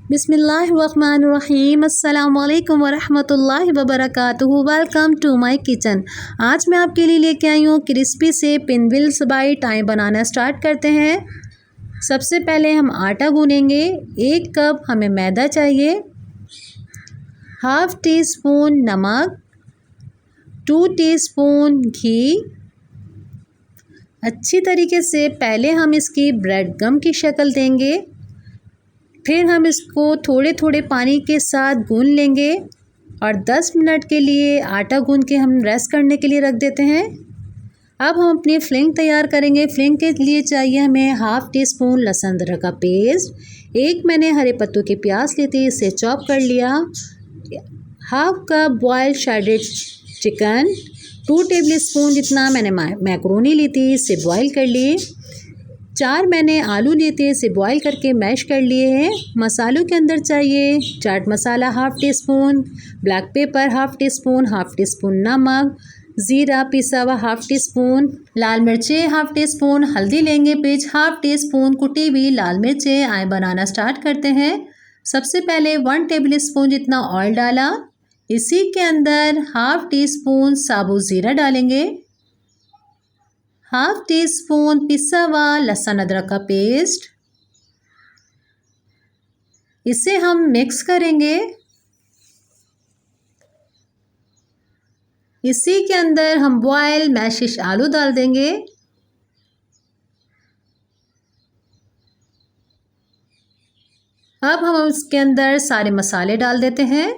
बिस्मिल्लाहिर्रहमानिर्रहीम। अस्सलामुअलैकुम वरहमतुल्लाहि वबरकातुहू। Welcome to my kitchen. आज मैं आपके लिए लेके आई हूँ क्रिस्पी से पिनविल्स बाइट। आए बनाना स्टार्ट करते हैं। सबसे पहले हम आटा गूनेंगे। 1 कप हमें मैदा चाहिए, हाफ़ टी स्पून नमक, 2 टीस्पून घी। अच्छी तरीके से पहले हम इसकी ब्रेड गम की शक्ल देंगे, फिर हम इसको थोड़े थोड़े पानी के साथ गून लेंगे और 10 मिनट के लिए आटा गून के हम रेस्ट करने के लिए रख देते हैं। अब हम अपनी फिलिंग तैयार करेंगे। फिलिंग के लिए चाहिए हमें हाफ़ टी स्पून लहसुन अदरक का पेस्ट, 1 मैंने हरे पत्तों के प्याज ली थी, इसे चॉप कर लिया, half cup boiled shredded chicken, 2 tablespoon जितना मैंने मैक्रोनी ली थी, इसे बॉयल कर लिए, 4 मैंने आलू लिए थे, इसे बॉईल करके मैश कर लिए हैं। मसालों के अंदर चाहिए चाट मसाला half teaspoon, black pepper half teaspoon नमक, ज़ीरा पिसा हुआ हाफ़ टी स्पून, लाल मिर्चें हाफ़ टी स्पून, हल्दी लेंगे पिच हाफ़ टी स्पून, कुटी हुई लाल मिर्चें। आए बनाना स्टार्ट करते हैं। सबसे पहले 1 टेबल स्पून जितना ऑयल डाला, इसी के अंदर हाफ़ टी स्पून साबुत ज़ीरा डालेंगे, हाफ़ टी स्पून पिसा हुआ लहसुन अदरक का पेस्ट, इसे हम मिक्स करेंगे। इसी के अंदर हम बॉयल मैशिश आलू डाल देंगे। अब हम इसके अंदर सारे मसाले डाल देते हैं।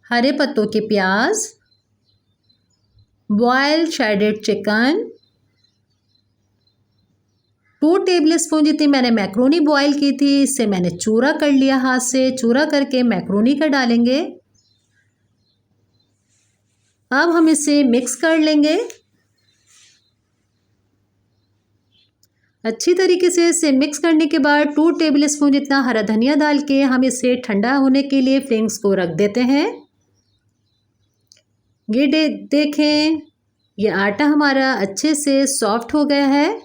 हरे पत्तों के प्याज, boil shredded chicken, 2 table spoon जितनी मैंने मैक्रोनी बॉईल की थी, इसे मैंने चूरा कर लिया, हाथ से चूरा करके मैक्रोनी का डालेंगे। अब हम इसे मिक्स कर लेंगे। अच्छी तरीके से इसे मिक्स करने के बाद 2 टेबल स्पून जितना हरा धनिया डाल के हम इसे ठंडा होने के लिए फ्लेम्स को रख देते हैं। ये देखें, ये आटा हमारा अच्छे से सॉफ्ट हो गया है।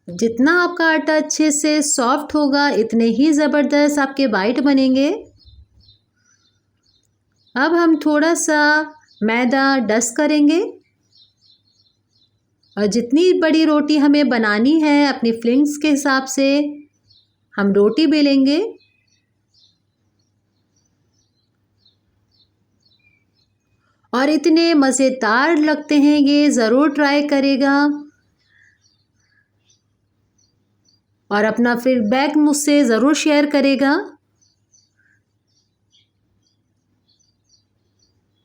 जितना आपका आटा अच्छे से सॉफ्ट होगा इतने ही ज़बरदस्त आपके बाइट बनेंगे। अब हम थोड़ा सा मैदा डस्ट करेंगे और जितनी बड़ी रोटी हमें बनानी है अपनी फिलिंग्स के हिसाब से हम रोटी बेलेंगे। और इतने मज़ेदार लगते हैं, ये ज़रूर ट्राई करेगा और अपना फीडबैक मुझसे ज़रूर शेयर करेगा।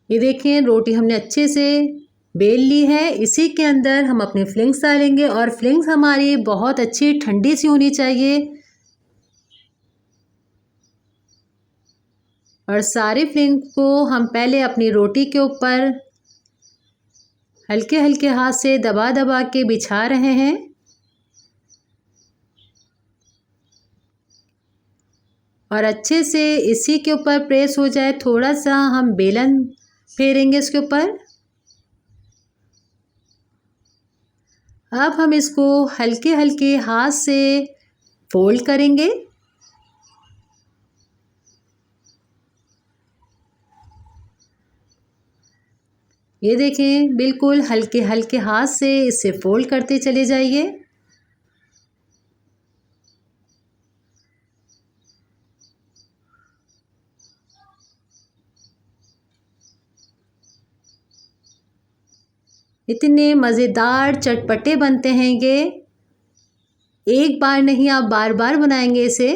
ये देखें, रोटी हमने अच्छे से बेल ली है। इसी के अंदर हम अपनी फिलिंग्स डालेंगे और फिलिंग्स हमारी बहुत अच्छी ठंडी सी होनी चाहिए और सारी फिलिंग को हम पहले अपनी रोटी के ऊपर हल्के हल्के हाथ से दबा दबा के बिछा रहे हैं और अच्छे से इसी के ऊपर प्रेस हो जाए, थोड़ा सा हम बेलन फेरेंगे इसके ऊपर। अब हम इसको हल्के हल्के हाथ से फोल्ड करेंगे। ये देखें, बिल्कुल हल्के हल्के हाथ से इसे फोल्ड करते चले जाइए। इतने मज़ेदार चटपटे बनते हैं ये। एक बार नहीं, आप बार बार बनाएंगे इसे।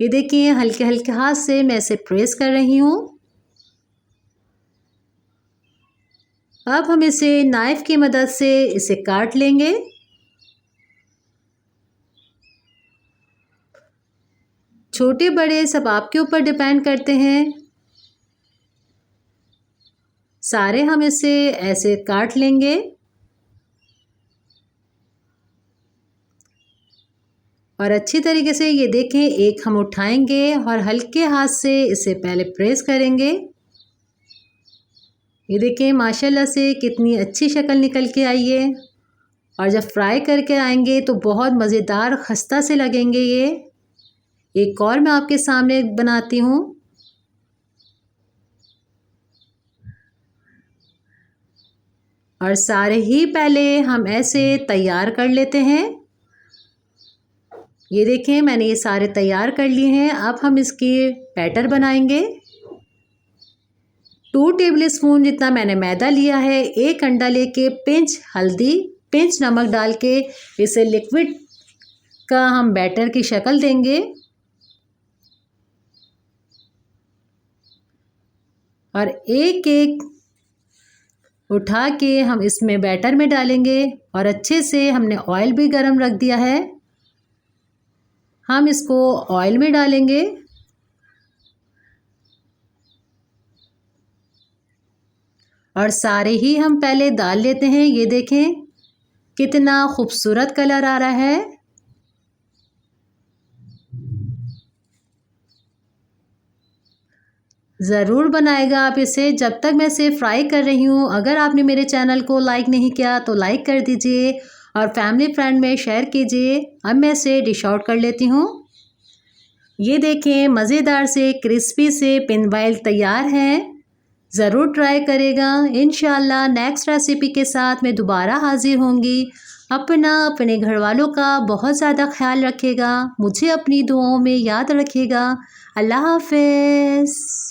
ये देखिए, हल्के हल्के हाथ से मैं इसे प्रेस कर रही हूँ। अब हम इसे नाइफ़ की मदद से इसे काट लेंगे। छोटे बड़े सब आपके ऊपर डिपेंड करते हैं। सारे हम इसे ऐसे काट लेंगे और अच्छी तरीके से ये देखें, एक हम उठाएंगे और हल्के हाथ से इसे पहले प्रेस करेंगे। ये देखें, माशाल्लाह से कितनी अच्छी शक्ल निकल के आई है। और जब फ्राई करके आएंगे तो बहुत मज़ेदार खस्ता से लगेंगे ये। एक और मैं आपके सामने बनाती हूँ। और सारे ही पहले हम ऐसे तैयार कर लेते हैं। ये देखें मैंने ये सारे तैयार कर लिए हैं। अब हम इसके बैटर बनाएंगे। 2 टेबलस्पून जितना मैंने मैदा लिया है। 1 अंडा लेके पिंच हल्दी, पिंच नमक डाल के इसे लिक्विड का हम बैटर की शक्ल देंगे। और एक एक उठा के हम इसमें बैटर में डालेंगे। और अच्छे से हमने ऑयल भी गरम रख दिया है। हम इसको ऑयल में डालेंगे। और सारे ही हम पहले डाल लेते हैं। ये देखें कितना खूबसूरत कलर आ रहा है। ज़रूर बनाएगा आप इसे। जब तक मैं इसे फ्राई कर रही हूँ, अगर आपने मेरे चैनल को लाइक नहीं किया तो लाइक कर दीजिए और फैमिली फ्रेंड में शेयर कीजिए। अब मैं इसे डिश आउट कर लेती हूँ। ये देखें मज़ेदार से क्रिस्पी से पिनवाइल तैयार हैं। ज़रूर ट्राई करेगा। इंशाल्लाह नेक्स्ट रेसिपी के साथ मैं दोबारा हाज़िर होंगी। अपने घर वालों का बहुत ज़्यादा ख्याल रखेगा। मुझे अपनी दुआओं में याद रखेगा। अल्लाह हाफ़िज़।